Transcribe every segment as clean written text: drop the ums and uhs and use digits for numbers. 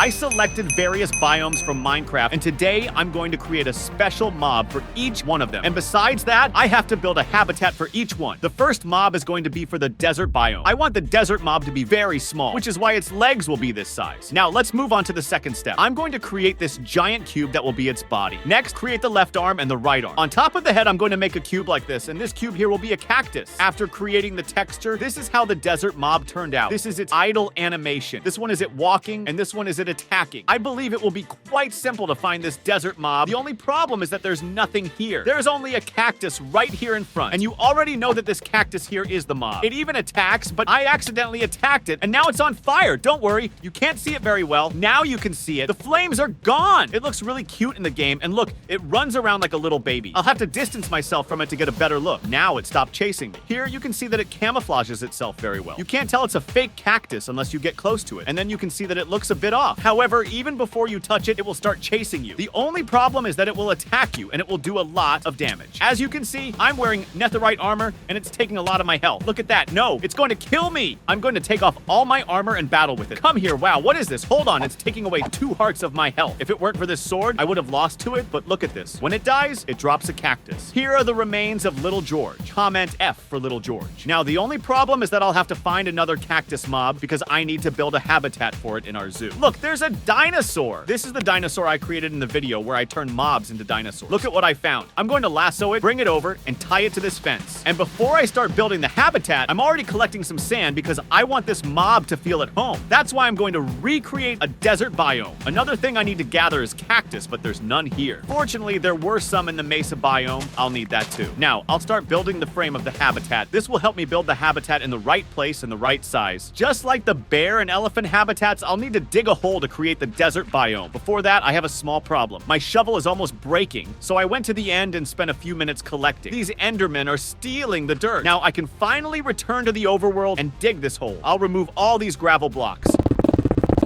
I selected various biomes from Minecraft, and today I'm going to create a special mob for each one of them. And besides that, I have to build a habitat for each one. The first mob is going to be for the desert biome. I want the desert mob to be very small, which is why its legs will be this size. Now let's move on to the second step. I'm going to create this giant cube that will be its body. Next, create the left arm and the right arm. On top of the head, I'm going to make a cube like this, and this cube here will be a cactus. After creating the texture, this is how the desert mob turned out. This is its idle animation. This one is it walking, and this one is it attacking. I believe it will be quite simple to find this desert mob. The only problem is that there's nothing here. There's only a cactus right here in front, and you already know that this cactus here is the mob. It even attacks, but I accidentally attacked it, and now it's on fire. Don't worry, you can't see it very well. Now you can see it. The flames are gone. It looks really cute in the game, and look, it runs around like a little baby. I'll have to distance myself from it to get a better look. Now it stopped chasing me. Here you can see that it camouflages itself very well. You can't tell it's a fake cactus unless you get close to it, and then you can see that it looks a bit off. However, even before you touch it, it will start chasing you. The only problem is that it will attack you, and it will do a lot of damage. As you can see, I'm wearing netherite armor, and it's taking a lot of my health. Look at that. No, it's going to kill me. I'm going to take off all my armor and battle with it. Come here. Wow, what is this? Hold on, it's taking away 2 hearts of my health. If it weren't for this sword, I would have lost to it, but look at this. When it dies, it drops a cactus. Here are the remains of Little George. Comment F for Little George. Now, the only problem is that I'll have to find another cactus mob because I need to build a habitat for it in our zoo. Look, there's a dinosaur. This is the dinosaur I created in the video where I turned mobs into dinosaurs. Look at what I found. I'm going to lasso it, bring it over, and tie it to this fence. And before I start building the habitat, I'm already collecting some sand because I want this mob to feel at home. That's why I'm going to recreate a desert biome. Another thing I need to gather is cactus, but there's none here. Fortunately, there were some in the mesa biome. I'll need that too. Now, I'll start building the frame of the habitat. This will help me build the habitat in the right place and the right size. Just like the bear and elephant habitats, I'll need to dig a hole to create the desert biome. Before that, I have a small problem. My shovel is almost breaking, so I went to the end and spent a few minutes collecting. These endermen are stealing the dirt. Now, I can finally return to the overworld and dig this hole. I'll remove all these gravel blocks.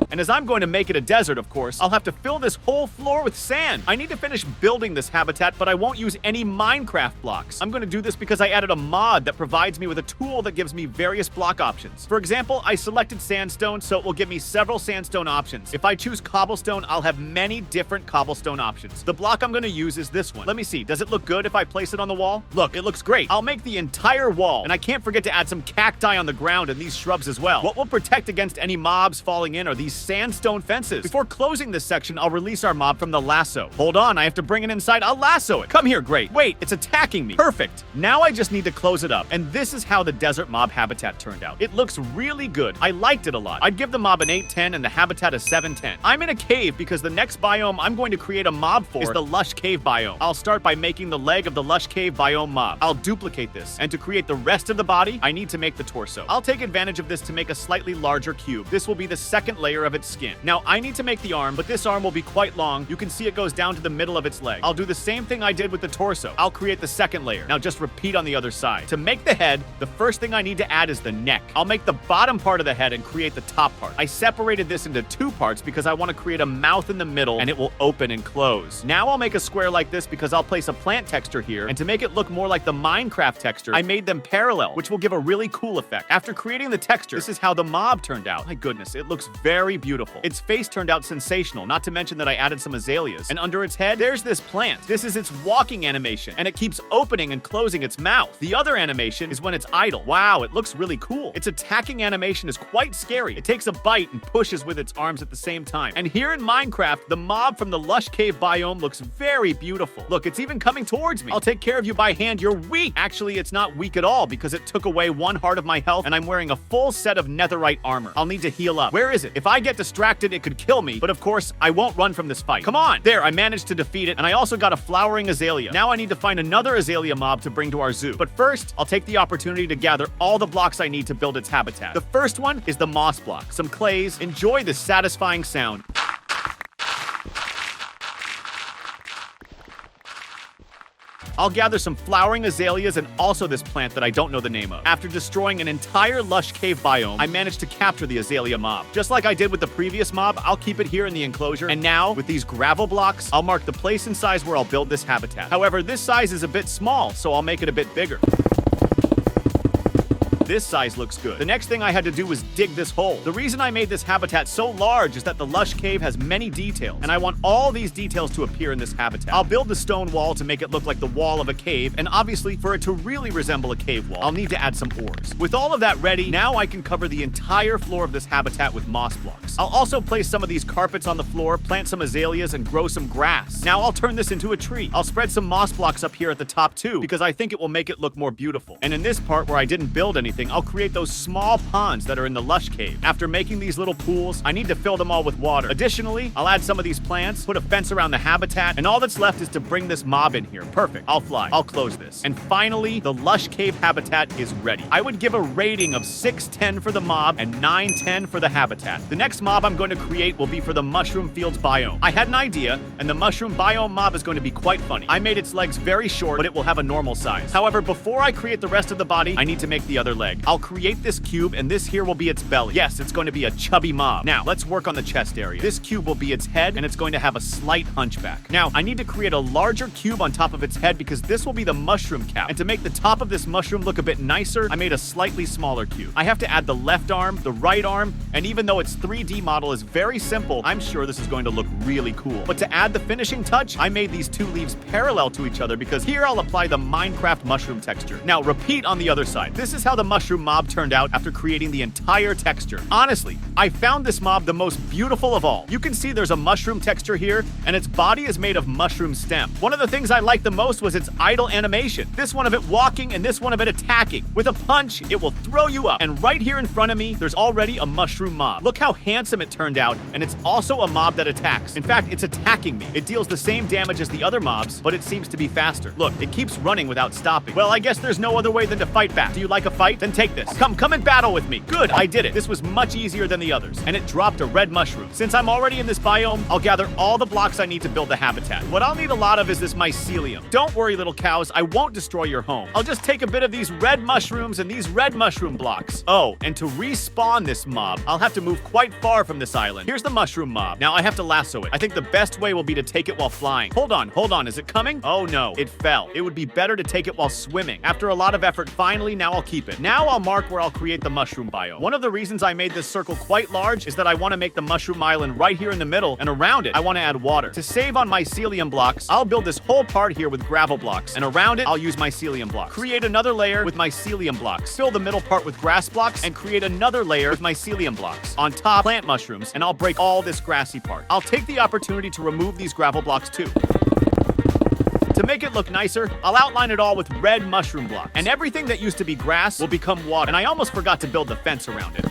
And as I'm going to make it a desert, of course, I'll have to fill this whole floor with sand. I need to finish building this habitat, but I won't use any Minecraft blocks. I'm going to do this because I added a mod that provides me with a tool that gives me various block options. For example, I selected sandstone, so it will give me several sandstone options. If I choose cobblestone, I'll have many different cobblestone options. The block I'm going to use is this one. Let me see. Does it look good if I place it on the wall? Look, it looks great. I'll make the entire wall, and I can't forget to add some cacti on the ground and these shrubs as well. What will protect against any mobs falling in are these sandstone fences. Before closing this section, I'll release our mob from the lasso. Hold on, I have to bring it inside. I'll lasso it. Come here, great. Wait, it's attacking me. Perfect. Now I just need to close it up. And this is how the desert mob habitat turned out. It looks really good. I liked it a lot. I'd give the mob an 8/10 and the habitat a 7/10. I'm in a cave because the next biome I'm going to create a mob for is the Lush Cave biome. I'll start by making the leg of the Lush Cave biome mob. I'll duplicate this. And to create the rest of the body, I need to make the torso. I'll take advantage of this to make a slightly larger cube. This will be the second layer of its skin. Now, I need to make the arm, but this arm will be quite long. You can see it goes down to the middle of its leg. I'll do the same thing I did with the torso. I'll create the second layer. Now just repeat on the other side. To make the head, the first thing I need to add is the neck. I'll make the bottom part of the head and create the top part. I separated this into 2 parts because I want to create a mouth in the middle and it will open and close. Now I'll make a square like this because I'll place a plant texture here, and to make it look more like the Minecraft texture, I made them parallel, which will give a really cool effect. After creating the texture, this is how the mob turned out. My goodness, it looks very beautiful. Its face turned out sensational, not to mention that I added some azaleas. And under its head, there's this plant. This is its walking animation, and it keeps opening and closing its mouth. The other animation is when it's idle. Wow, it looks really cool. Its attacking animation is quite scary. It takes a bite and pushes with its arms at the same time. And here in Minecraft, the mob from the Lush Cave biome looks very beautiful. Look, it's even coming towards me. I'll take care of you by hand. You're weak. Actually, it's not weak at all because it took away 1 heart of my health, and I'm wearing a full set of netherite armor. I'll need to heal up. Where is it? If I get distracted, it could kill me, but of course, I won't run from this fight. Come on! There, I managed to defeat it, and I also got a flowering azalea. Now I need to find another azalea mob to bring to our zoo. But first, I'll take the opportunity to gather all the blocks I need to build its habitat. The first one is the moss block. Some clays. Enjoy this satisfying sound. I'll gather some flowering azaleas and also this plant that I don't know the name of. After destroying an entire Lush Cave biome, I managed to capture the azalea mob. Just like I did with the previous mob, I'll keep it here in the enclosure. And now, with these gravel blocks, I'll mark the place and size where I'll build this habitat. However, this size is a bit small, so I'll make it a bit bigger. This size looks good. The next thing I had to do was dig this hole. The reason I made this habitat so large is that the Lush Cave has many details, and I want all these details to appear in this habitat. I'll build the stone wall to make it look like the wall of a cave, and obviously, for it to really resemble a cave wall, I'll need to add some ores. With all of that ready, now I can cover the entire floor of this habitat with moss blocks. I'll also place some of these carpets on the floor, plant some azaleas, and grow some grass. Now I'll turn this into a tree. I'll spread some moss blocks up here at the top too, because I think it will make it look more beautiful. And in this part where I didn't build anything, I'll create those small ponds that are in the Lush Cave. After making these little pools, I need to fill them all with water. Additionally, I'll add some of these plants, put a fence around the habitat, and all that's left is to bring this mob in here. Perfect. I'll fly. I'll close this. And finally, the Lush Cave habitat is ready. I would give a rating of 6/10 for the mob and 9/10 for the habitat. The next mob I'm going to create will be for the Mushroom Fields biome. I had an idea, and the Mushroom Biome mob is going to be quite funny. I made its legs very short, but it will have a normal size. However, before I create the rest of the body, I need to make the other leg. I'll create this cube, and this here will be its belly. Yes, it's going to be a chubby mob. Now, let's work on the chest area. This cube will be its head, and it's going to have a slight hunchback. Now, I need to create a larger cube on top of its head because this will be the mushroom cap. And to make the top of this mushroom look a bit nicer, I made a slightly smaller cube. I have to add the left arm, the right arm, and even though its 3D model is very simple, I'm sure this is going to look really cool. But to add the finishing touch, I made these two leaves parallel to each other because here I'll apply the Minecraft mushroom texture. Now, repeat on the other side. This is how the mushroom mob turned out after creating the entire texture. Honestly, I found this mob the most beautiful of all. You can see there's a mushroom texture here, and its body is made of mushroom stem. One of the things I liked the most was its idle animation. This one of it walking and this one of it attacking. With a punch, it will throw you up. And right here in front of me, there's already a mushroom mob. Look how handsome it turned out, and it's also a mob that attacks. In fact, it's attacking me. It deals the same damage as the other mobs, but it seems to be faster. Look, it keeps running without stopping. Well, I guess there's no other way than to fight back. Do you like a fight? Then take this. Come and battle with me. Good, I did it. This was much easier than the others, and it dropped a red mushroom. Since I'm already in this biome, I'll gather all the blocks I need to build the habitat. What I'll need a lot of is this mycelium. Don't worry, little cows, I won't destroy your home. I'll just take a bit of these red mushrooms and these red mushroom blocks. Oh, and to respawn this mob, I'll have to move quite far from this island. Here's the mushroom mob. Now I have to lasso it. I think the best way will be to take it while flying. Hold on, is it coming? Oh no, it fell. It would be better to take it while swimming. After a lot of effort, finally, now I'll keep it. Now I'll mark where I'll create the mushroom biome. One of the reasons I made this circle quite large is that I want to make the mushroom island right here in the middle, and around it, I want to add water. To save on mycelium blocks, I'll build this whole part here with gravel blocks, and around it, I'll use mycelium blocks. Create another layer with mycelium blocks. Fill the middle part with grass blocks, and create another layer with mycelium blocks. On top, plant mushrooms, and I'll break all this grassy part. I'll take the opportunity to remove these gravel blocks too. To make it look nicer, I'll outline it all with red mushroom blocks. And everything that used to be grass will become water. And I almost forgot to build the fence around it.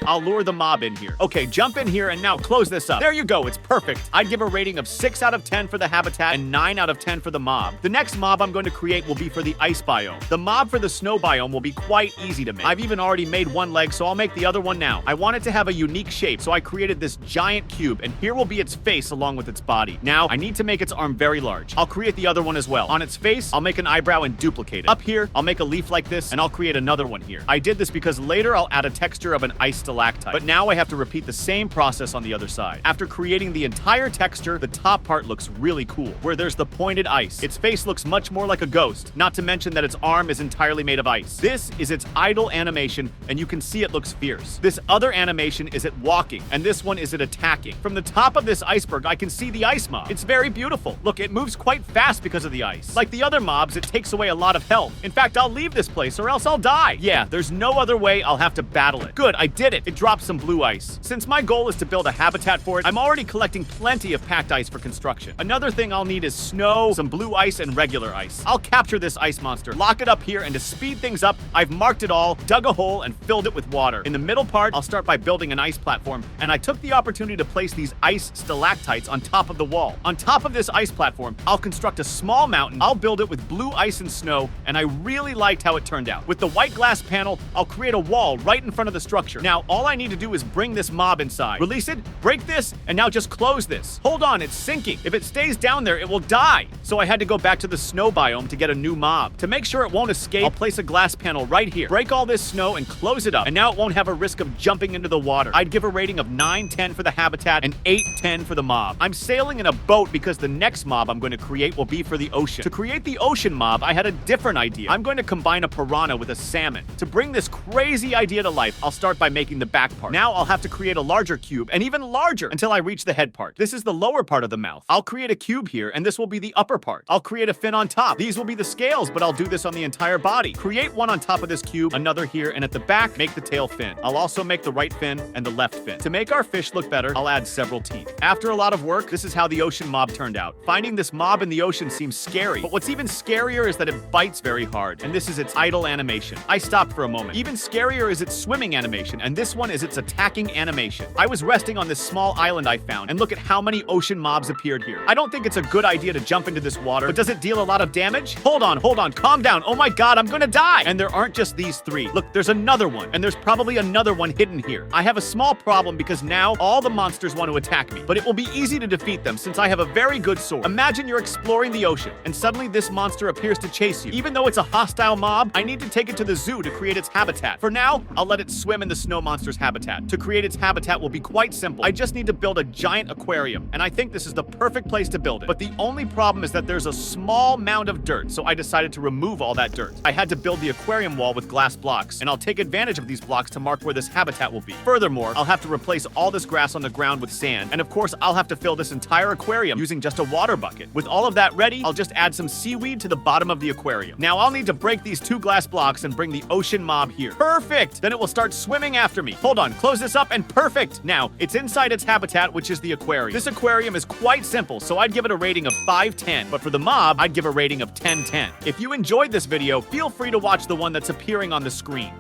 I'll lure the mob in here. Okay, jump in here and now close this up. There you go, it's perfect. I'd give a rating of 6 out of 10 for the habitat and 9 out of 10 for the mob. The next mob I'm going to create will be for the ice biome. The mob for the snow biome will be quite easy to make. I've even already made one leg, so I'll make the other one now. I want it to have a unique shape, so I created this giant cube, and here will be its face along with its body. Now, I need to make its arm very large. I'll create the other one as well. On its face, I'll make an eyebrow and duplicate it. Up here, I'll make a leaf like this, and I'll create another one here. I did this because later I'll add a texture of an ice stalactite. But now I have to repeat the same process on the other side. After creating the entire texture, the top part looks really cool, where there's the pointed ice. Its face looks much more like a ghost, not to mention that its arm is entirely made of ice. This is its idle animation, and you can see it looks fierce. This other animation is it walking, and this one is it attacking. From the top of this iceberg, I can see the ice mob. It's very beautiful. Look, it moves quite fast because of the ice. Like the other mobs, it takes away a lot of health. In fact, I'll leave this place or else I'll die. Yeah, there's no other way. I'll have to battle it. Good, I did it. It dropped some blue ice. Since my goal is to build a habitat for it, I'm already collecting plenty of packed ice for construction. Another thing I'll need is snow, some blue ice, and regular ice. I'll capture this ice monster, lock it up here, and to speed things up, I've marked it all, dug a hole, and filled it with water. In the middle part, I'll start by building an ice platform, and I took the opportunity to place these ice stalactites on top of the wall. On top of this ice platform, I'll construct a small mountain. I'll build it with blue ice and snow, and I really liked how it turned out. With the white glass panel, I'll create a wall right in front of the structure. Now, all I need to do is bring this mob inside. Release it, break this, and now just close this. Hold on, it's sinking. If it stays down there, it will die. So I had to go back to the snow biome to get a new mob. To make sure it won't escape, I'll place a glass panel right here. Break all this snow and close it up, and now it won't have a risk of jumping into the water. I'd give a rating of 9/10 for the habitat and 8/10 for the mob. I'm sailing in a boat because the next mob I'm going to create will be for the ocean. To create the ocean mob, I had a different idea. I'm going to combine a piranha with a salmon. To bring this crazy idea to life, I'll start by making the back part. Now I'll have to create a larger cube, and even larger, until I reach the head part. This is the lower part of the mouth. I'll create a cube here, and this will be the upper part. I'll create a fin on top. These will be the scales, but I'll do this on the entire body. Create one on top of this cube, another here, and at the back, make the tail fin. I'll also make the right fin and the left fin. To make our fish look better, I'll add several teeth. After a lot of work, this is how the ocean mob turned out. Finding this mob in the ocean seems scary, but what's even scarier is that it bites very hard, and this is its idle animation. I stopped for a moment. Even scarier is its swimming animation, and this one is its attacking animation. I was resting on this small island I found, and look at how many ocean mobs appeared here. I don't think it's a good idea to jump into this water, but does it deal a lot of damage? Hold on, calm down. Oh my god, I'm gonna die! And there aren't just these three. Look, there's another one, and there's probably another one hidden here. I have a small problem because now all the monsters want to attack me, but it will be easy to defeat them since I have a very good sword. Imagine you're exploring the ocean, and suddenly this monster appears to chase you. Even though it's a hostile mob, I need to take it to the zoo to create its habitat. For now, I'll let it swim in the snow monster's habitat. To create its habitat will be quite simple. I just need to build a giant aquarium, and I think this is the perfect place to build it. But the only problem is that there's a small mound of dirt, so I decided to remove all that dirt. I had to build the aquarium wall with glass blocks, and I'll take advantage of these blocks to mark where this habitat will be. Furthermore, I'll have to replace all this grass on the ground with sand, and of course, I'll have to fill this entire aquarium using just a water bucket. With all of that ready, I'll just add some seaweed to the bottom of the aquarium. Now I'll need to break these two glass blocks and bring the ocean mob here. Perfect! Then it will start swimming after me. Hold on, close this up and perfect! Now, it's inside its habitat, which is the aquarium. This aquarium is quite simple, so I'd give it a rating of 5/10, but for the mob, I'd give a rating of 10/10. If you enjoyed this video, feel free to watch the one that's appearing on the screen.